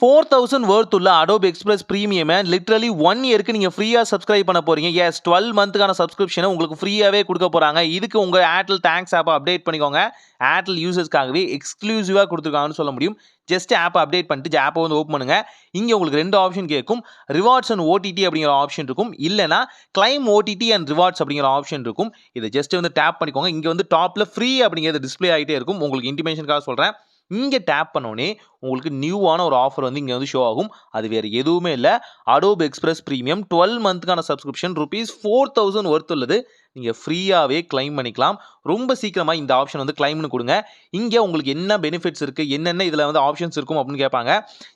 4000 worth உள்ள Adobe Express Premium literally 1 இயருக்கு நீங்க ஃப்ரீயா சப்ஸ்கிரைப் பண்ண போறீங்க. எஸ் 12 மந்த்க்கான சப்ஸ்கிரிப்ஷனை உங்களுக்கு ஃப்ரீயாவே கொடுக்க போறாங்க. இதுக்கு உங்க ஏர்டெல் தேங்க்ஸ் ஆப்பை அப்டேட் பண்ணிக்கோங்க. ஏர்டெல் யூசர்ஸ்க்காகவே எக்ஸ்க்ளூசிவா கொடுத்துருக்காங்கன்னு சொல்ல முடியும். ஜஸ்ட் ஆப்பை அப்டேட் பண்ணிட்டு ஆப்பை வந்து ஓப்பன் பண்ணுங்க. இங்க உங்களுக்கு 2 ஆப்ஷன் கேட்கும். ரிவார்ட்ஸ் அண்ட் ஓடிடி அப்படிங்கிற ஆப்ஷன் இருக்கும். இல்லனா கிளைம் ஓடிடி அண்ட் ரிவார்ட்ஸ் அப்படிங்கிற ஆப்ஷன் இருக்கும். இதை ஜஸ்ட் வந்து டேப் பண்ணிக்கோங்க. இங்க வந்து டாப்ல ஃப்ரீ அப்படிங்கிறது டிஸ்ப்ளே ஆகிட்டே இருக்கும். உங்களுக்கு இன்டிமேஷனுக்காக சொல்றேன். இங்க டேப் பண்ணோனே உங்களுக்கு நியூவான ஒரு ஆஃபர் வந்து இங்க வந்து ஷோ ஆகும். அது வேற எதுவுமே இல்ல. Adobe Express Premium 12 மந்த்க்கான சப்ஸ்கிரிப்ஷன் ₹4000 worth உள்ளது. நீங்க ஃப்ரீயாவே கிளைம் பண்ணிக்கலாம். ரொம்ப சீக்கிரமா இந்த ஆப்ஷன் வந்து கிளைம்னு கொடுங்க. இங்க உங்களுக்கு என்ன பெனிஃபிட்ஸ் இருக்கு, என்னென்ன இதுல வந்து ஆப்ஷன்ஸ் இருக்கும் அப்படின்னு கேட்பாங்க.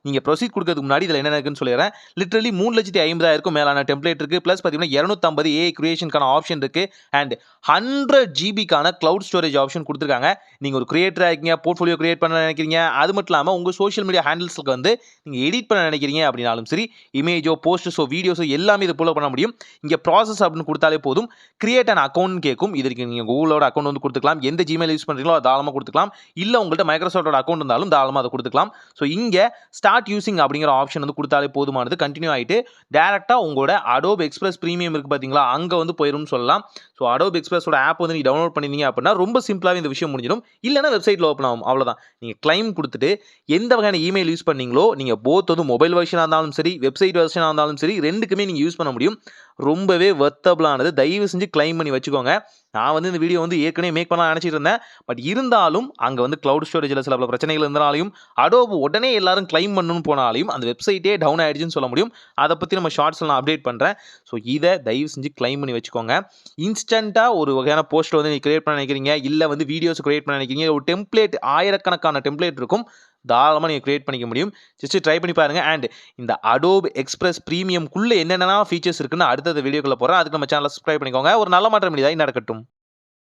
நீங்க ப்ரொசீட் கொடுக்கிறதுக்கு முன்னாடி இதுல என்ன இருக்குன்னு சொல்லிடுறேன். லிட்டரலி 3,50,000க்கும் மேலான டெம்ப்ளேட் இருக்கு. பிளஸ் பாத்தீங்கன்னா 250 AI கிரியேஷனுக்கான ஆப்ஷன் இருக்கு. அண்ட் 100 GBக்கான கிளவுட் ஸ்டோரேஜ் ஆப்ஷன் கொடுத்துருக்காங்க. நீங்க ஒரு கிரியேட்டரா இருக்கீங்க, போர்ட்ஃபோலியோ கிரியேட் பண்ண நினைக்கிறீங்க, அது மட்டும் இல்லாம உங்க சோஷியல் மீடியா ஹேண்டில்ஸ்க்கு வந்து நீங்க எடிட் பண்ண நினைக்கிறீங்க அப்படினாலும் சரி, இமேஜோ போஸ்டர்ஸோ வீடியோஸோ எல்லாமே இது போல பண்ண முடியும். இங்க ப்ராசஸ் அப்படின்னு கொடுத்தாலே போதும். கிரியேட் அன் அக்கௌண்ட் கேட்கும். இதற்கு நீங்க கூகுளோட அக்கௌண்ட் வந்து கொடுத்துக்கலாம். எந்த ஜிமெயில் யூஸ் பண்றீங்களோ அதை தாராளமா கொடுத்துக்கலாம். இல்ல உங்கள்ட்ட மைக்ரோசாஃப்டோட அக்கௌண்ட் இருந்தாலும் தாராளமா அதை கொடுத்துக்கலாம். ஸோ இங்க ஸ்டார்ட் யூசிங் அப்படிங்கிற ஆப்ஷன் வந்து கொடுத்தாலே போதுமானது. கண்டினியூ ஆயிட்டு டைரக்டா உங்களோட Adobe Express Premium இருக்கு பாத்தீங்களா, அங்க வந்து போயிரும்னு சொல்லலாம். ஸோ Adobe Expressோட ஆப் வந்து நீங்க டவுன்லோட் பண்ணிருந்தீங்க அப்படின்னா ரொம்ப சிம்பிளாவே இந்த விஷயம் முடிஞ்சிடும். இல்லனா வெப்சைட்ல ஓப்பன் ஆகும். அவ்வளவுதான். நீங்க கிளைம் கொடுத்துட்டு எந்த வகையான இமெயில் யூஸ் பண்ணீங்களோ நீங்க போத் வந்து மொபைல் வெர்ஷனா இருந்தாலும் சரி, வெப்சைட் வெர்ஷனா இருந்தாலும் சரி, ரெண்டுக்குமே நீங்க யூஸ் பண்ண முடியும். ரொம்பவே வர்த்தபிளானது. தயவு செஞ்சு கிளைம் பண்ணி வச்சுக்கோங்க. நான் வந்து இந்த வீடியோ வந்து ஏற்கனவே மேக் பண்ணலாம் நினைச்சிட்டு இருந்தேன். பட் இருந்தாலும் அங்க வந்து கிளவுட் ஸ்டோரேஜ்ல சில பல பிரச்சனைகள் இருந்தாலும் Adobe உடனே எல்லாரும் கிளைம் பண்ணணும்னு போனாலும் அந்த வெப்சைட்டே டவுன் ஆயிடுச்சுன்னு சொல்ல முடியும். அதை பத்தி நம்ம ஷார்ட்ஸ்ல நான் அப்டேட் பண்றேன். ஸோ இதை தயவு செஞ்சு கிளைம் பண்ணி வச்சுக்கோங்க. இன்ஸ்டன்ட்டா ஒரு வகையான போஸ்ட் வந்து நீங்க கிரியேட் பண்ண நினைக்கிறீங்க, இல்ல வந்து வீடியோஸ் கிரியேட் பண்ண நினைக்கிறீங்க, ஒரு டெம்ப்ளேட் ஆயிரக்கணக்கான டெம்ப்ளேட் இருக்கும். தாராளமா நீங்க கிரியேட் பண்ணிக்க முடியும். ஜஸ்ட் ட்ரை பண்ணி பாருங்க. அண்ட் இந்த Adobe Express Premium குள்ள என்னென்ன ஃபீச்சர்ஸ் இருக்குன்னு அடுத்த வீடியோக்குள்ள போறேன். அதுக்கு நம்ம சேனலை சப்ஸ்கிரைப் பண்ணிக்கோங்க. ஒரு நல்ல மாற்றம் நடக்கட்டும்.